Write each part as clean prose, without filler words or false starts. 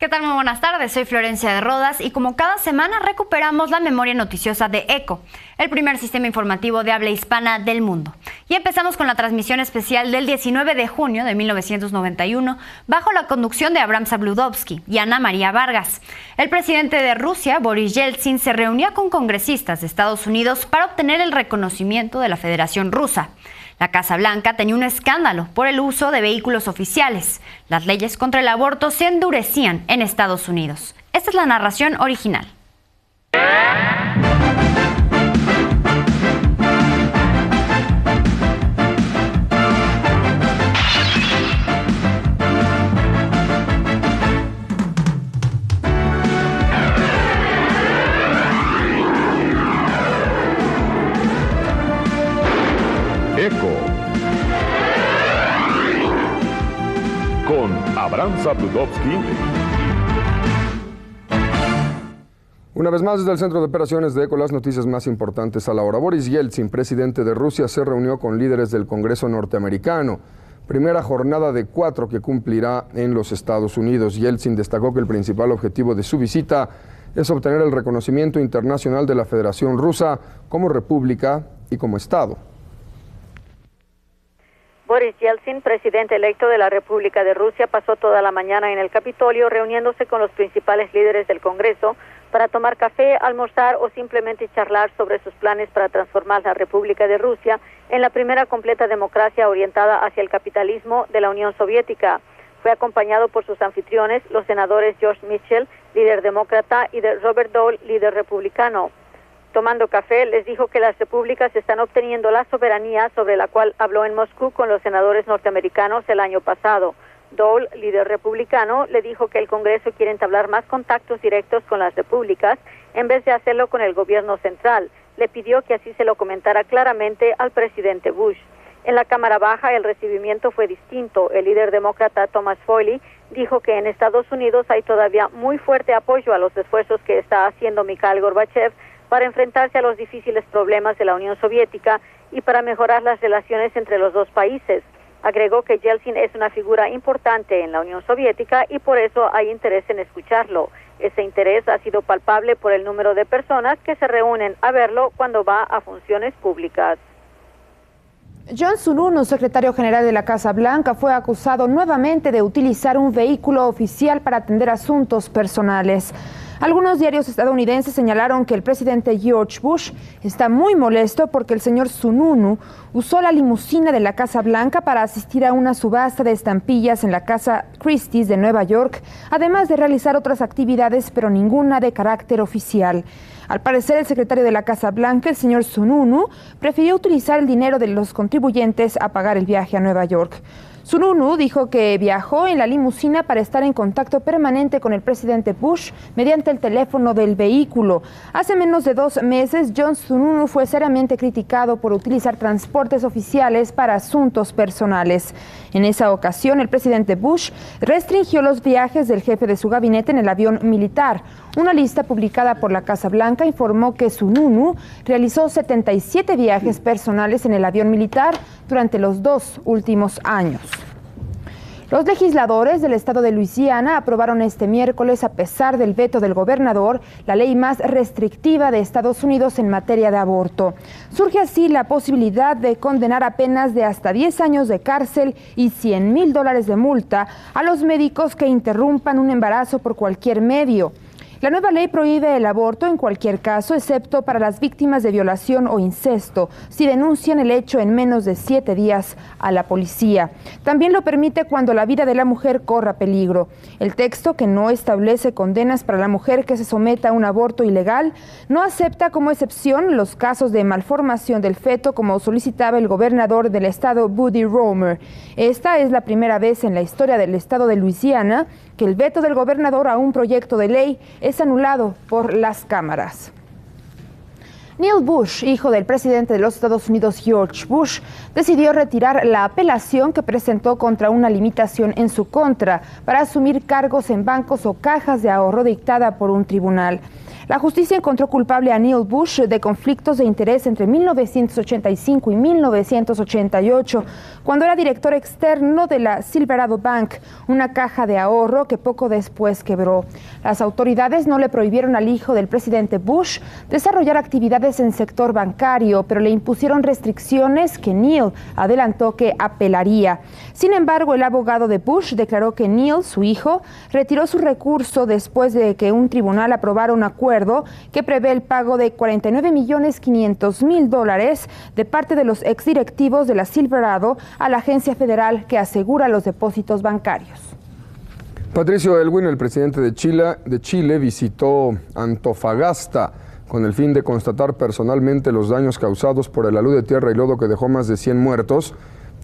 ¿Qué tal? Muy buenas tardes, soy Florencia de Rodas y como cada semana recuperamos la memoria noticiosa de ECO, el primer sistema informativo de habla hispana del mundo. Y empezamos con la transmisión especial del 19 de junio de 1991 bajo la conducción de Abram Zabludovsky y Ana María Vargas. El presidente de Rusia, Boris Yeltsin, se reunía con congresistas de Estados Unidos para obtener el reconocimiento de la Federación Rusa. La Casa Blanca tenía un escándalo por el uso de vehículos oficiales. Las leyes contra el aborto se endurecían en Estados Unidos. Esta es la narración original. ECO con Abram Zabludovsky. Una vez más desde el Centro de Operaciones de ECO, las noticias más importantes a la hora. Boris Yeltsin, presidente de Rusia, se reunió con líderes del Congreso norteamericano. Primera jornada de 4 que cumplirá en los Estados Unidos. Yeltsin destacó que el principal objetivo de su visita es obtener el reconocimiento internacional de la Federación Rusa como república y como Estado. Boris Yeltsin, presidente electo de la República de Rusia, pasó toda la mañana en el Capitolio reuniéndose con los principales líderes del Congreso para tomar café, almorzar o simplemente charlar sobre sus planes para transformar la República de Rusia en la primera completa democracia orientada hacia el capitalismo de la Unión Soviética. Fue acompañado por sus anfitriones, los senadores George Mitchell, líder demócrata, y de Robert Dole, líder republicano. Tomando café, les dijo que las repúblicas están obteniendo la soberanía sobre la cual habló en Moscú con los senadores norteamericanos el año pasado. Dole, líder republicano, le dijo que el Congreso quiere entablar más contactos directos con las repúblicas en vez de hacerlo con el gobierno central. Le pidió que así se lo comentara claramente al presidente Bush. En la Cámara Baja el recibimiento fue distinto. El líder demócrata Thomas Foley dijo que en Estados Unidos hay todavía muy fuerte apoyo a los esfuerzos que está haciendo Mikhail Gorbachev para enfrentarse a los difíciles problemas de la Unión Soviética y para mejorar las relaciones entre los dos países. Agregó que Yeltsin es una figura importante en la Unión Soviética y por eso hay interés en escucharlo. Ese interés ha sido palpable por el número de personas que se reúnen a verlo cuando va a funciones públicas. John Sununu, secretario general de la Casa Blanca, fue acusado nuevamente de utilizar un vehículo oficial para atender asuntos personales. Algunos diarios estadounidenses señalaron que el presidente George Bush está muy molesto porque el señor Sununu usó la limusina de la Casa Blanca para asistir a una subasta de estampillas en la Casa Christie's de Nueva York, además de realizar otras actividades, pero ninguna de carácter oficial. Al parecer, el secretario de la Casa Blanca, el señor Sununu, prefirió utilizar el dinero de los contribuyentes a pagar el viaje a Nueva York. Sununu dijo que viajó en la limusina para estar en contacto permanente con el presidente Bush mediante el teléfono del vehículo. Hace menos de 2 meses, John Sununu fue seriamente criticado por utilizar transportes oficiales para asuntos personales. En esa ocasión, el presidente Bush restringió los viajes del jefe de su gabinete en el avión militar. Una lista publicada por la Casa Blanca informó que Sununu realizó 77 viajes personales en el avión militar durante los 2 últimos años. Los legisladores del estado de Luisiana aprobaron este miércoles, a pesar del veto del gobernador, la ley más restrictiva de Estados Unidos en materia de aborto. Surge así la posibilidad de condenar a penas de hasta 10 años de cárcel y $100,000 de multa a los médicos que interrumpan un embarazo por cualquier medio. La nueva ley prohíbe el aborto en cualquier caso, excepto para las víctimas de violación o incesto, si denuncian el hecho en menos de 7 días a la policía. También lo permite cuando la vida de la mujer corra peligro. El texto, que no establece condenas para la mujer que se someta a un aborto ilegal, no acepta como excepción los casos de malformación del feto, como solicitaba el gobernador del estado, Buddy Roemer. Esta es la primera vez en la historia del estado de Luisiana que el veto del gobernador a un proyecto de ley es anulado por las cámaras. Neil Bush, hijo del presidente de los Estados Unidos, George Bush, decidió retirar la apelación que presentó contra una limitación en su contra para asumir cargos en bancos o cajas de ahorro dictada por un tribunal. La justicia encontró culpable a Neil Bush de conflictos de interés entre 1985 y 1988, cuando era director externo de la Silverado Bank, una caja de ahorro que poco después quebró. Las autoridades no le prohibieron al hijo del presidente Bush desarrollar actividades en sector bancario, pero le impusieron restricciones que Neil adelantó que apelaría. Sin embargo, el abogado de Bush declaró que Neil, su hijo, retiró su recurso después de que un tribunal aprobara un acuerdo que prevé el pago de $49.500.000 de parte de los exdirectivos de la Silverado a la agencia federal que asegura los depósitos bancarios. Patricio Aylwin, el presidente de Chile, visitó Antofagasta con el fin de constatar personalmente los daños causados por el alud de tierra y lodo que dejó más de 100 muertos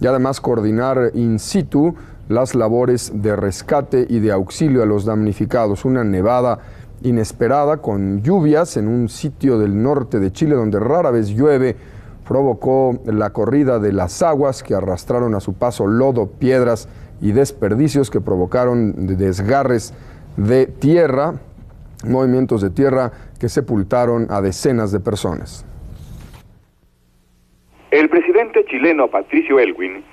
y además coordinar in situ las labores de rescate y de auxilio a los damnificados. Una nevada inesperada con lluvias en un sitio del norte de Chile donde rara vez llueve provocó la corrida de las aguas que arrastraron a su paso lodo, piedras y desperdicios que provocaron desgarres de tierra, movimientos de tierra que sepultaron a decenas de personas. El presidente chileno Patricio Aylwin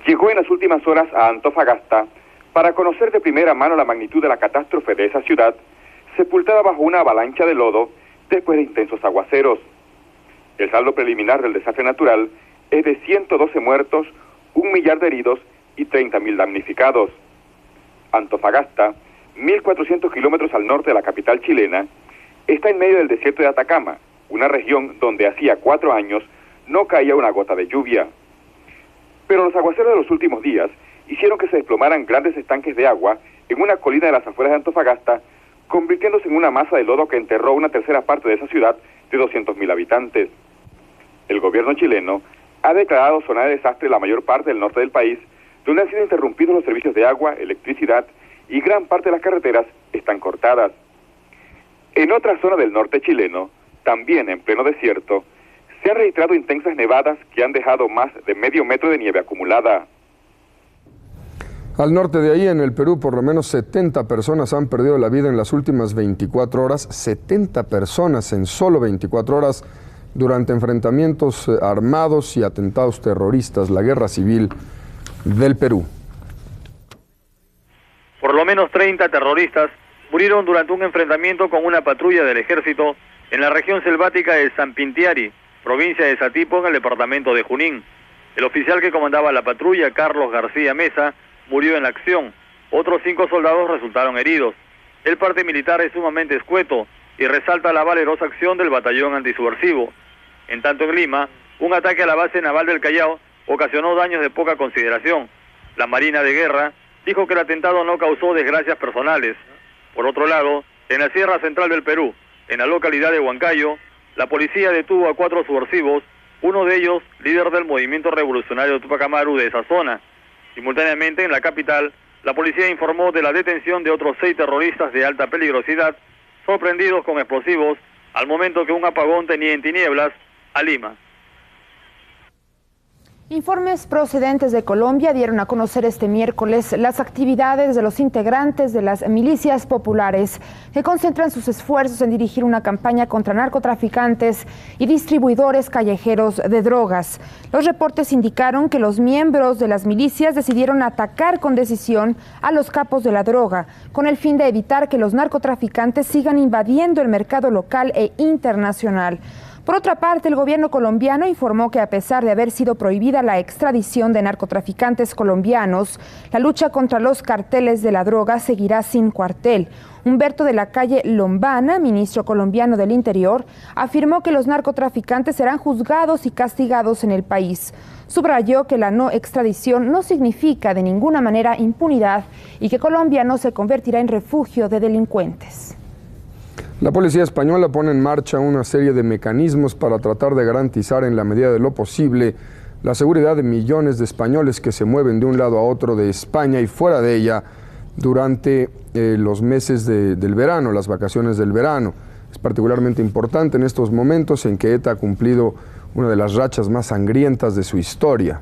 llegó en las últimas horas a Antofagasta para conocer de primera mano la magnitud de la catástrofe de esa ciudad, sepultada bajo una avalancha de lodo después de intensos aguaceros. El saldo preliminar del desastre natural es de 112 muertos, 1 millar de heridos y 30.000 damnificados. Antofagasta, 1.400 kilómetros al norte de la capital chilena, está en medio del desierto de Atacama, una región donde hacía 4 años no caía una gota de lluvia. Pero los aguaceros de los últimos días hicieron que se desplomaran grandes estanques de agua en una colina de las afueras de Antofagasta, convirtiéndose en una masa de lodo que enterró una tercera parte de esa ciudad de 200.000 habitantes. El gobierno chileno ha declarado zona de desastre la mayor parte del norte del país, donde han sido interrumpidos los servicios de agua, electricidad y gran parte de las carreteras están cortadas. En otra zona del norte chileno, también en pleno desierto, se han registrado intensas nevadas que han dejado más de medio metro de nieve acumulada. Al norte de ahí, en el Perú, por lo menos 70 personas han perdido la vida en las últimas 24 horas. 70 personas en solo 24 horas durante enfrentamientos armados y atentados terroristas, la guerra civil del Perú. Por lo menos 30 terroristas murieron durante un enfrentamiento con una patrulla del ejército en la región selvática de Sampintiari, provincia de Satipo, en el departamento de Junín. El oficial que comandaba la patrulla, Carlos García Mesa, murió en la acción. Otros 5 soldados resultaron heridos. El parte militar es sumamente escueto y resalta la valerosa acción del batallón antisubversivo. En tanto, en Lima, un ataque a la base naval del Callao ocasionó daños de poca consideración. La Marina de Guerra dijo que el atentado no causó desgracias personales. Por otro lado, en la Sierra Central del Perú, en la localidad de Huancayo, la policía detuvo a 4 subversivos, uno de ellos líder del movimiento revolucionario Tupac Amaru de esa zona. Simultáneamente, en la capital, la policía informó de la detención de otros 6 terroristas de alta peligrosidad, sorprendidos con explosivos al momento que un apagón tenía en tinieblas a Lima. Informes procedentes de Colombia dieron a conocer este miércoles las actividades de los integrantes de las milicias populares que concentran sus esfuerzos en dirigir una campaña contra narcotraficantes y distribuidores callejeros de drogas. Los reportes indicaron que los miembros de las milicias decidieron atacar con decisión a los capos de la droga, con el fin de evitar que los narcotraficantes sigan invadiendo el mercado local e internacional. Por otra parte, el gobierno colombiano informó que a pesar de haber sido prohibida la extradición de narcotraficantes colombianos, la lucha contra los carteles de la droga seguirá sin cuartel. Humberto de la Calle Lombana, ministro colombiano del Interior, afirmó que los narcotraficantes serán juzgados y castigados en el país. Subrayó que la no extradición no significa de ninguna manera impunidad y que Colombia no se convertirá en refugio de delincuentes. La policía española pone en marcha una serie de mecanismos para tratar de garantizar en la medida de lo posible la seguridad de millones de españoles que se mueven de un lado a otro de España y fuera de ella durante los meses del verano, las vacaciones del verano. Es particularmente importante en estos momentos en que ETA ha cumplido una de las rachas más sangrientas de su historia.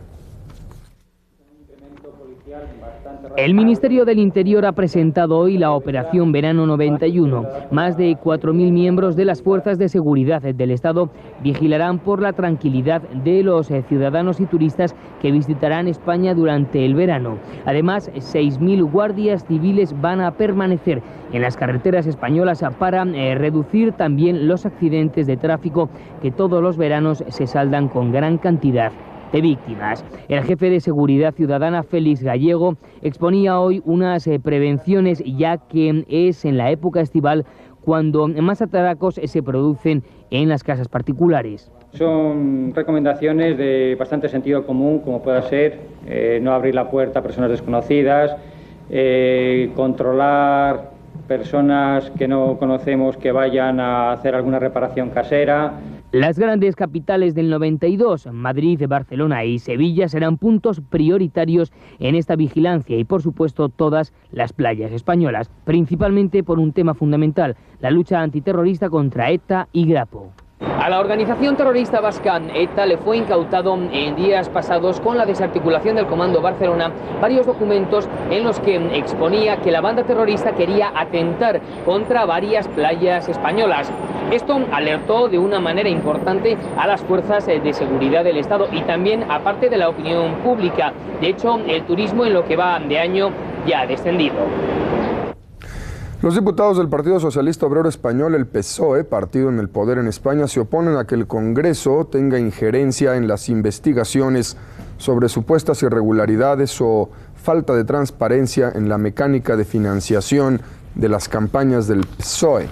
El Ministerio del Interior ha presentado hoy la Operación Verano 91. Más de 4.000 miembros de las fuerzas de seguridad del Estado vigilarán por la tranquilidad de los ciudadanos y turistas que visitarán España durante el verano. Además, 6.000 guardias civiles van a permanecer en las carreteras españolas para reducir también los accidentes de tráfico que todos los veranos se saldan con gran cantidad de víctimas. El jefe de Seguridad Ciudadana, Félix Gallego, exponía hoy unas prevenciones, ya que es en la época estival cuando más atracos se producen en las casas particulares. Son recomendaciones de bastante sentido común, como pueda ser no abrir la puerta a personas desconocidas, controlar personas que no conocemos que vayan a hacer alguna reparación casera. Las grandes capitales del 92, Madrid, Barcelona y Sevilla, serán puntos prioritarios en esta vigilancia y, por supuesto, todas las playas españolas, principalmente por un tema fundamental, la lucha antiterrorista contra ETA y Grapo. A la organización terrorista vasca ETA le fue incautado en días pasados, con la desarticulación del Comando Barcelona, varios documentos en los que exponía que la banda terrorista quería atentar contra varias playas españolas. Esto alertó de una manera importante a las fuerzas de seguridad del Estado y también a parte de la opinión pública. De hecho, el turismo en lo que va de año ya ha descendido. Los diputados del Partido Socialista Obrero Español, el PSOE, partido en el poder en España, se oponen a que el Congreso tenga injerencia en las investigaciones sobre supuestas irregularidades o falta de transparencia en la mecánica de financiación de las campañas del PSOE.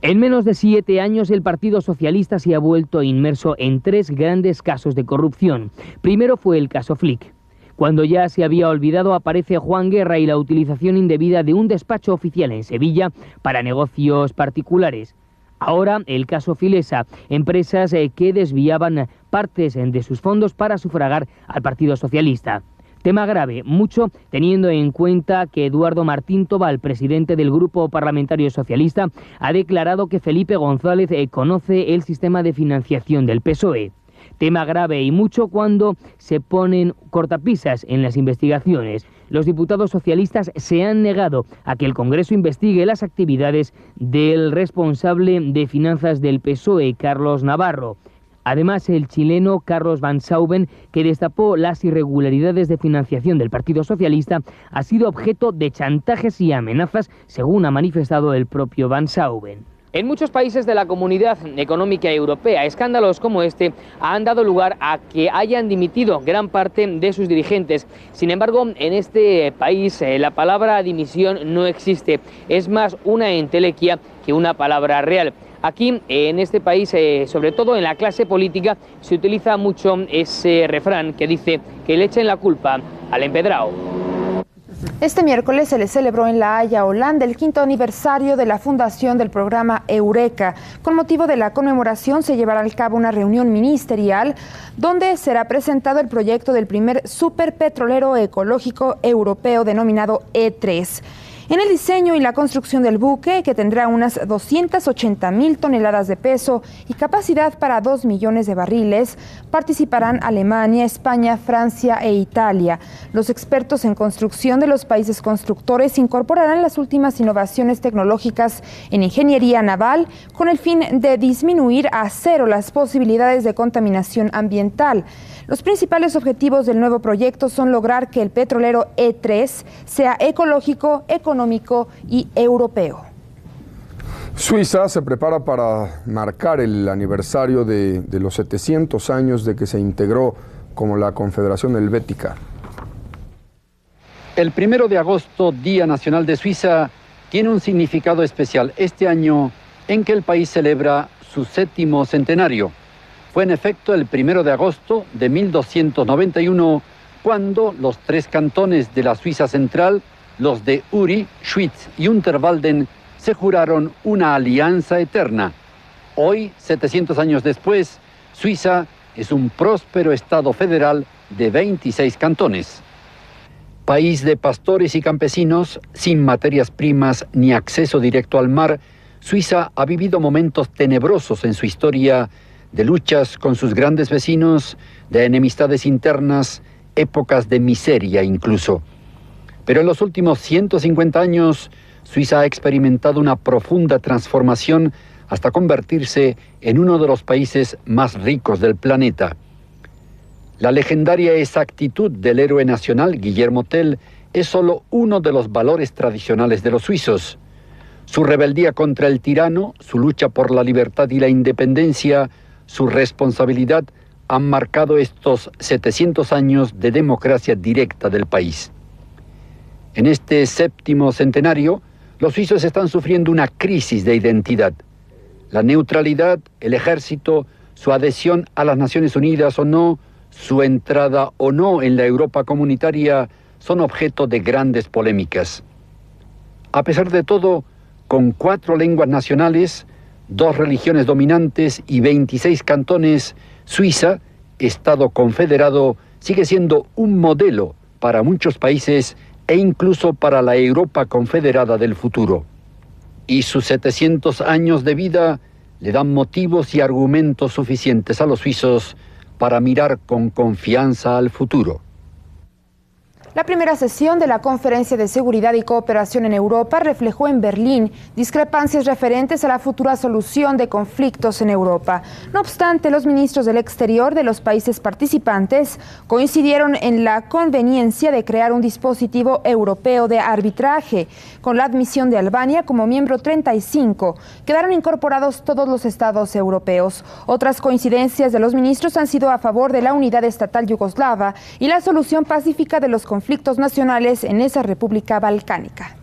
En menos de 7 años, el Partido Socialista se ha vuelto inmerso en 3 grandes casos de corrupción. Primero fue el caso Flick. Cuando ya se había olvidado, aparece Juan Guerra y la utilización indebida de un despacho oficial en Sevilla para negocios particulares. Ahora el caso Filesa, empresas que desviaban partes de sus fondos para sufragar al Partido Socialista. Tema grave, mucho teniendo en cuenta que Eduardo Martín Tobal, presidente del Grupo Parlamentario Socialista, ha declarado que Felipe González conoce el sistema de financiación del PSOE. Tema grave y mucho cuando se ponen cortapisas en las investigaciones. Los diputados socialistas se han negado a que el Congreso investigue las actividades del responsable de finanzas del PSOE, Carlos Navarro. Además, el chileno Carlos Van Sauven, que destapó las irregularidades de financiación del Partido Socialista, ha sido objeto de chantajes y amenazas, según ha manifestado el propio Van Sauven. En muchos países de la Comunidad Económica Europea, escándalos como este han dado lugar a que hayan dimitido gran parte de sus dirigentes. Sin embargo, en este país la palabra dimisión no existe. Es más una entelequia que una palabra real. Aquí, en este país, sobre todo en la clase política, se utiliza mucho ese refrán que dice que le echen la culpa al empedrado. Este miércoles se le celebró en La Haya, Holanda, el 5º aniversario de la fundación del programa Eureka. Con motivo de la conmemoración se llevará a cabo una reunión ministerial donde será presentado el proyecto del primer superpetrolero ecológico europeo denominado E3. En el diseño y la construcción del buque, que tendrá unas 280.000 toneladas de peso y capacidad para 2 millones de barriles, participarán Alemania, España, Francia e Italia. Los expertos en construcción de los países constructores incorporarán las últimas innovaciones tecnológicas en ingeniería naval con el fin de disminuir a 0 las posibilidades de contaminación ambiental. Los principales objetivos del nuevo proyecto son lograr que el petrolero E3 sea ecológico, económico y europeo. Suiza se prepara para marcar el aniversario de los 700 años de que se integró como la Confederación Helvética. El 1 de agosto, Día Nacional de Suiza, tiene un significado especial este año en que el país celebra su 7º centenario. Fue en efecto el 1 de agosto de 1291 cuando los 3 cantones de la Suiza central, los de Uri, Schwyz y Unterwalden, se juraron una alianza eterna. Hoy, 700 años después, Suiza es un próspero estado federal de 26 cantones. País de pastores y campesinos, sin materias primas ni acceso directo al mar, Suiza ha vivido momentos tenebrosos en su historia, de luchas con sus grandes vecinos, de enemistades internas épocas de miseria incluso. Pero en los últimos 150 años, Suiza ha experimentado una profunda transformación hasta convertirse en uno de los países más ricos del planeta. La legendaria exactitud del héroe nacional, Guillermo Tell, es solo uno de los valores tradicionales de los suizos. Su rebeldía contra el tirano, su lucha por la libertad y la independencia, su responsabilidad han marcado estos 700 años de democracia directa del país. En este 7º centenario, los suizos están sufriendo una crisis de identidad. La neutralidad, el ejército, su adhesión a las Naciones Unidas o no, su entrada o no en la Europa comunitaria son objeto de grandes polémicas. A pesar de todo, con 4 lenguas nacionales, 2 religiones dominantes y 26 cantones, Suiza, Estado confederado, sigue siendo un modelo para muchos países e incluso para la Europa confederada del futuro. Y sus 700 años de vida le dan motivos y argumentos suficientes a los suizos para mirar con confianza al futuro. La primera sesión de la Conferencia de Seguridad y Cooperación en Europa reflejó en Berlín discrepancias referentes a la futura solución de conflictos en Europa. No obstante, los ministros del Exterior de los países participantes coincidieron en la conveniencia de crear un dispositivo europeo de arbitraje. Con la admisión de Albania como miembro 35, quedaron incorporados todos los estados europeos. Otras coincidencias de los ministros han sido a favor de la unidad estatal yugoslava y la solución pacífica de los conflictos nacionales en esa república balcánica.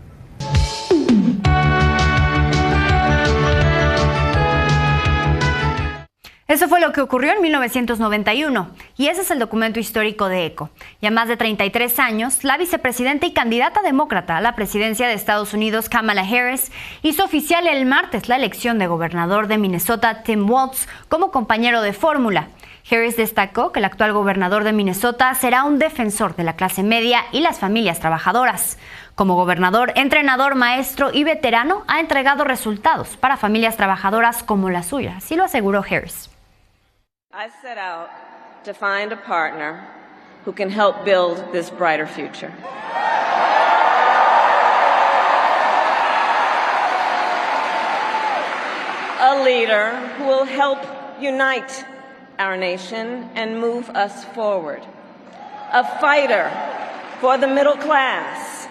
Eso fue lo que ocurrió en 1991 y ese es el documento histórico de ECO. Y a más de 33 años, la vicepresidenta y candidata demócrata a la presidencia de Estados Unidos, Kamala Harris, hizo oficial el martes la elección de gobernador de Minnesota, Tim Walz, como compañero de fórmula. Harris destacó que el actual gobernador de Minnesota será un defensor de la clase media y las familias trabajadoras. Como gobernador, entrenador, maestro y veterano, ha entregado resultados para familias trabajadoras como la suya, así lo aseguró Harris. I set out to find a partner who can help build this brighter future. A leader who will help unite our nation and move us forward. A fighter for the middle class.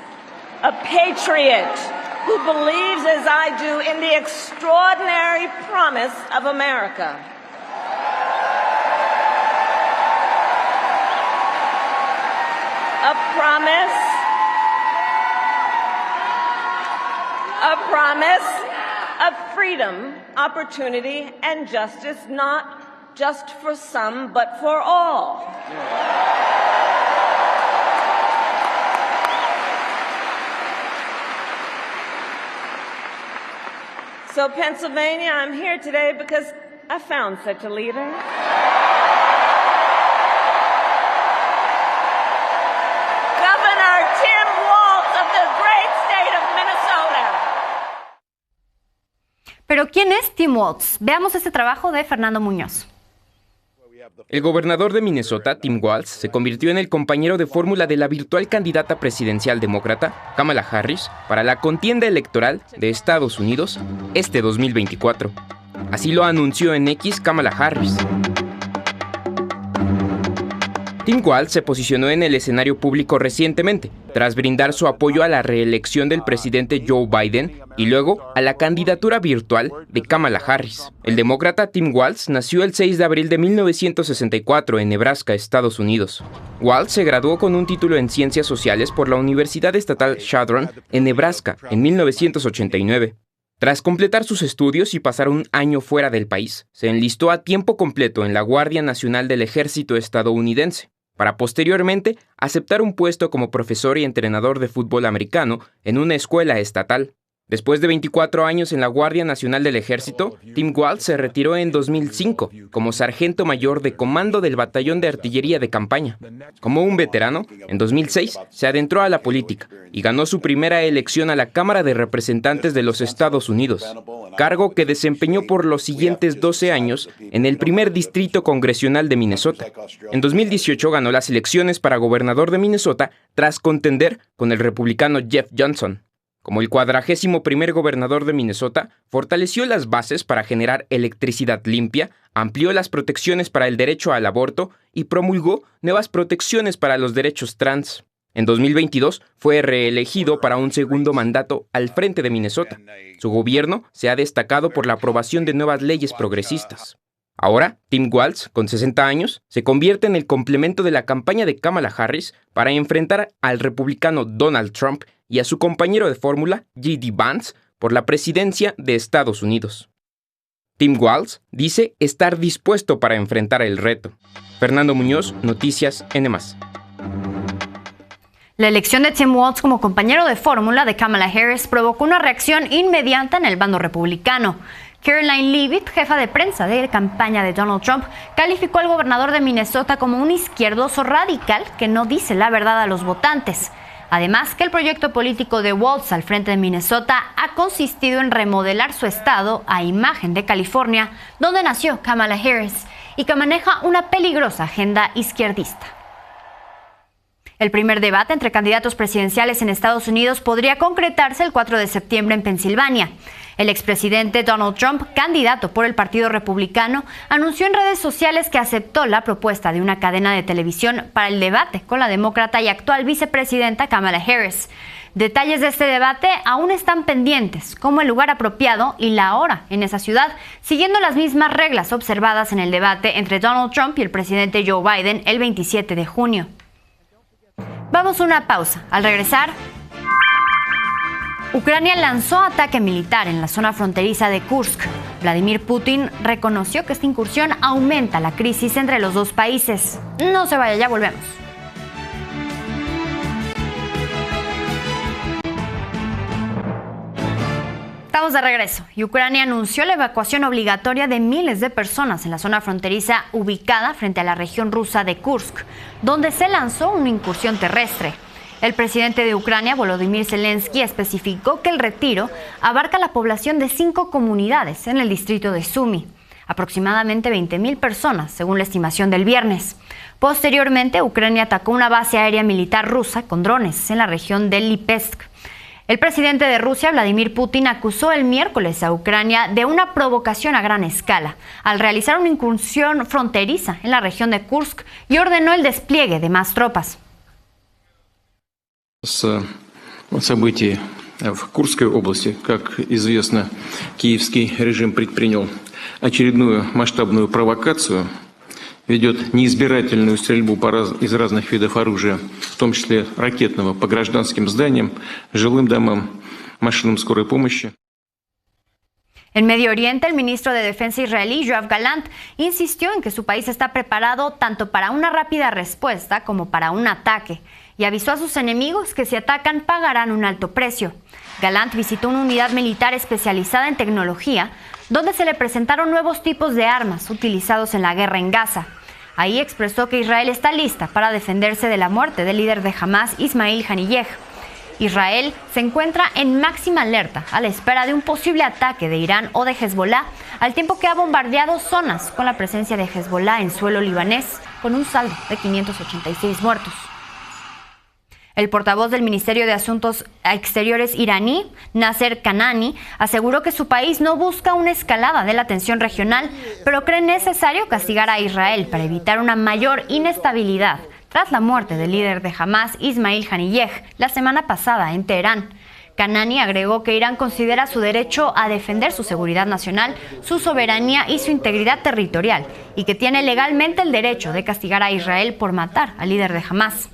A patriot who believes, as I do, in the extraordinary promise of America. A promise of freedom, opportunity, and justice, not just for some, but for all. So, Pennsylvania, I'm here today because I found such a leader. Governor Tim Walz of the great state of Minnesota. Pero ¿quién es Tim Walz? Veamos este trabajo de Fernando Muñoz. El gobernador de Minnesota, Tim Walz, se convirtió en el compañero de fórmula de la virtual candidata presidencial demócrata, Kamala Harris, para la contienda electoral de Estados Unidos este 2024. Así lo anunció en X Kamala Harris. Tim Walz se posicionó en el escenario público recientemente, tras brindar su apoyo a la reelección del presidente Joe Biden y luego a la candidatura virtual de Kamala Harris. El demócrata Tim Walz nació el 6 de abril de 1964 en Nebraska, Estados Unidos. Walz se graduó con un título en Ciencias Sociales por la Universidad Estatal Chadron en Nebraska en 1989. Tras completar sus estudios y pasar un año fuera del país, se enlistó a tiempo completo en la Guardia Nacional del Ejército estadounidense, para posteriormente aceptar un puesto como profesor y entrenador de fútbol americano en una escuela estatal. Después de 24 años en la Guardia Nacional del Ejército, Tim Walz se retiró en 2005 como sargento mayor de comando del Batallón de Artillería de Campaña. Como un veterano, en 2006 se adentró a la política y ganó su primera elección a la Cámara de Representantes de los Estados Unidos, cargo que desempeñó por los siguientes 12 años en el primer distrito congresional de Minnesota. En 2018 ganó las elecciones para gobernador de Minnesota tras contender con el republicano Jeff Johnson. Como el 41º gobernador de Minnesota, fortaleció las bases para generar electricidad limpia, amplió las protecciones para el derecho al aborto y promulgó nuevas protecciones para los derechos trans. En 2022 fue reelegido para un segundo mandato al frente de Minnesota. Su gobierno se ha destacado por la aprobación de nuevas leyes progresistas. Ahora, Tim Walz, con 60 años, se convierte en el complemento de la campaña de Kamala Harris para enfrentar al republicano Donald Trump y a su compañero de fórmula, J.D. Vance, por la presidencia de Estados Unidos. Tim Walz dice estar dispuesto para enfrentar el reto. Fernando Muñoz, Noticias N+. La elección de Tim Walz como compañero de fórmula de Kamala Harris provocó una reacción inmediata en el bando republicano. Caroline Leavitt, jefa de prensa de campaña de Donald Trump, calificó al gobernador de Minnesota como un izquierdoso radical que no dice la verdad a los votantes. Además, que el proyecto político de Walz al frente de Minnesota ha consistido en remodelar su estado a imagen de California, donde nació Kamala Harris, y que maneja una peligrosa agenda izquierdista. El primer debate entre candidatos presidenciales en Estados Unidos podría concretarse el 4 de septiembre en Pensilvania. El expresidente Donald Trump, candidato por el Partido Republicano, anunció en redes sociales que aceptó la propuesta de una cadena de televisión para el debate con la demócrata y actual vicepresidenta Kamala Harris. Detalles de este debate aún están pendientes, como el lugar apropiado y la hora en esa ciudad, siguiendo las mismas reglas observadas en el debate entre Donald Trump y el presidente Joe Biden el 27 de junio. Vamos a una pausa. Al regresar, Ucrania lanzó ataque militar en la zona fronteriza de Kursk. Vladimir Putin reconoció que esta incursión aumenta la crisis entre los dos países. No se vaya, ya volvemos. Estamos de regreso y Ucrania anunció la evacuación obligatoria de miles de personas en la zona fronteriza ubicada frente a la región rusa de Kursk, donde se lanzó una incursión terrestre. El presidente de Ucrania, Volodymyr Zelensky, especificó que el retiro abarca la población de 5 comunidades en el distrito de Sumy, aproximadamente 20,000 personas, según la estimación del viernes. Posteriormente, Ucrania atacó una base aérea militar rusa con drones en la región de Lipetsk. El presidente de Rusia, Vladimir Putin, acusó el miércoles a Ucrania de una provocación a gran escala al realizar una incursión fronteriza en la región de Kursk y ordenó el despliegue de más tropas. Событий в Курской области, как известно, киевский режим предпринял очередную масштабную провокацию, ведет неизбирательную стрельбу из разных видов оружия, в том числе ракетного, по гражданским зданиям, жилым домам, машинам скорой помощи. En Medio Oriente, el ministro de Defensa israelí, Yoav Gallant, insistió en que su país está preparado tanto para una rápida respuesta como para un ataque, y avisó a sus enemigos que si atacan pagarán un alto precio. Gallant visitó una unidad militar especializada en tecnología, donde se le presentaron nuevos tipos de armas utilizados en la guerra en Gaza. Ahí expresó que Israel está lista para defenderse de la muerte del líder de Hamas, Ismail Haniyeh. Israel se encuentra en máxima alerta a la espera de un posible ataque de Irán o de Hezbollah, al tiempo que ha bombardeado zonas con la presencia de Hezbollah en suelo libanés, con un saldo de 586 muertos. El portavoz del Ministerio de Asuntos Exteriores iraní, Nasser Kanani, aseguró que su país no busca una escalada de la tensión regional, pero cree necesario castigar a Israel para evitar una mayor inestabilidad tras la muerte del líder de Hamas, Ismail Haniyeh, la semana pasada en Teherán. Kanani agregó que Irán considera su derecho a defender su seguridad nacional, su soberanía y su integridad territorial, y que tiene legalmente el derecho de castigar a Israel por matar al líder de Hamas.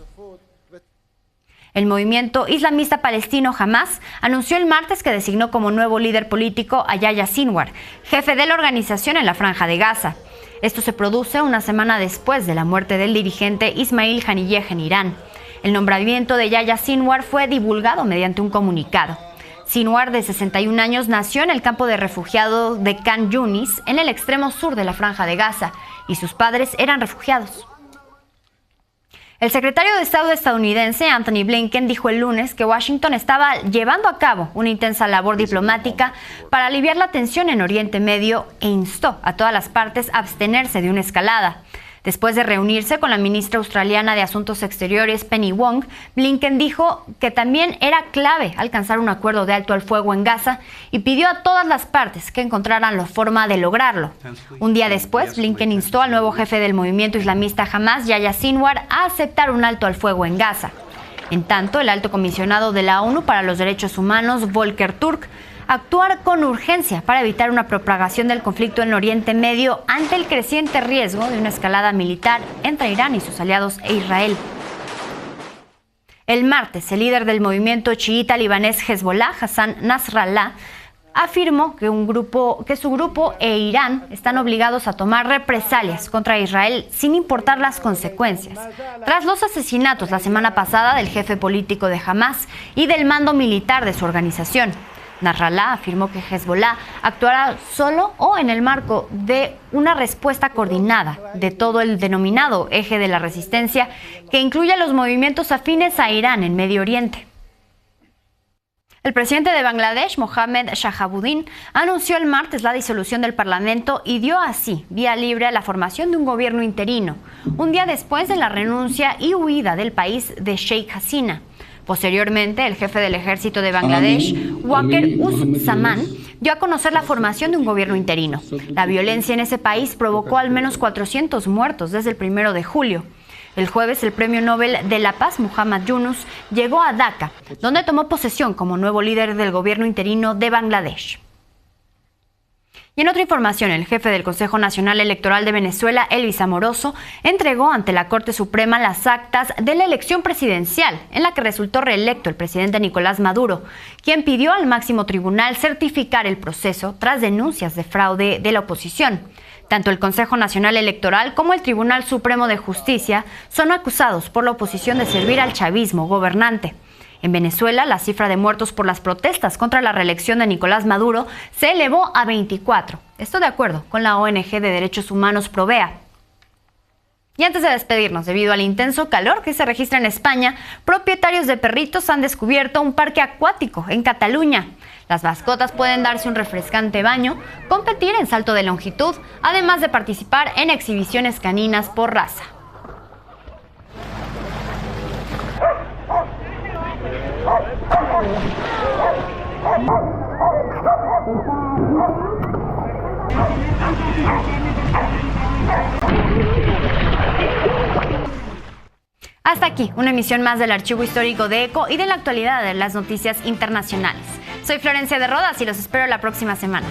El movimiento islamista palestino Hamas anunció el martes que designó como nuevo líder político a Yahya Sinwar, jefe de la organización en la Franja de Gaza. Esto se produce una semana después de la muerte del dirigente Ismail Haniyeh en Irán. El nombramiento de Yahya Sinwar fue divulgado mediante un comunicado. Sinwar, de 61 años, nació en el campo de refugiados de Khan Yunis, en el extremo sur de la Franja de Gaza, y sus padres eran refugiados. El secretario de Estado estadounidense, Anthony Blinken, dijo el lunes que Washington estaba llevando a cabo una intensa labor diplomática para aliviar la tensión en Oriente Medio e instó a todas las partes a abstenerse de una escalada. Después de reunirse con la ministra australiana de Asuntos Exteriores, Penny Wong, Blinken dijo que también era clave alcanzar un acuerdo de alto al fuego en Gaza y pidió a todas las partes que encontraran la forma de lograrlo. Un día después, Blinken instó al nuevo jefe del movimiento islamista Hamas, Yahya Sinwar, a aceptar un alto al fuego en Gaza. En tanto, el alto comisionado de la ONU para los Derechos Humanos, Volker Turk, actuar con urgencia para evitar una propagación del conflicto en Oriente Medio ante el creciente riesgo de una escalada militar entre Irán y sus aliados e Israel. El martes, el líder del movimiento chiita libanés Hezbollah, Hassan Nasrallah, afirmó que su grupo e Irán están obligados a tomar represalias contra Israel sin importar las consecuencias, tras los asesinatos la semana pasada del jefe político de Hamas y del mando militar de su organización. Nasrallah afirmó que Hezbollah actuará solo o en el marco de una respuesta coordinada de todo el denominado eje de la resistencia, que incluye a los movimientos afines a Irán en Medio Oriente. El presidente de Bangladesh, Mohamed Shahabuddin, anunció el martes la disolución del Parlamento y dio así vía libre a la formación de un gobierno interino, un día después de la renuncia y huida del país de Sheikh Hasina. Posteriormente, el jefe del ejército de Bangladesh, Waqar Uzzaman, dio a conocer la formación de un gobierno interino. La violencia en ese país provocó al menos 400 muertos desde el 1 de julio. El jueves, el premio Nobel de la Paz, Muhammad Yunus, llegó a Dhaka, donde tomó posesión como nuevo líder del gobierno interino de Bangladesh. Y en otra información, el jefe del Consejo Nacional Electoral de Venezuela, Elvis Amoroso, entregó ante la Corte Suprema las actas de la elección presidencial, en la que resultó reelecto el presidente Nicolás Maduro, quien pidió al máximo tribunal certificar el proceso tras denuncias de fraude de la oposición. Tanto el Consejo Nacional Electoral como el Tribunal Supremo de Justicia son acusados por la oposición de servir al chavismo gobernante. En Venezuela, la cifra de muertos por las protestas contra la reelección de Nicolás Maduro se elevó a 24. Esto de acuerdo con la ONG de Derechos Humanos Provea. Y antes de despedirnos, debido al intenso calor que se registra en España, propietarios de perritos han descubierto un parque acuático en Cataluña. Las mascotas pueden darse un refrescante baño, competir en salto de longitud, además de participar en exhibiciones caninas por raza. Hasta aquí, una emisión más del Archivo Histórico de ECO y de la actualidad de las noticias internacionales. Soy Florencia de Rodas y los espero la próxima semana.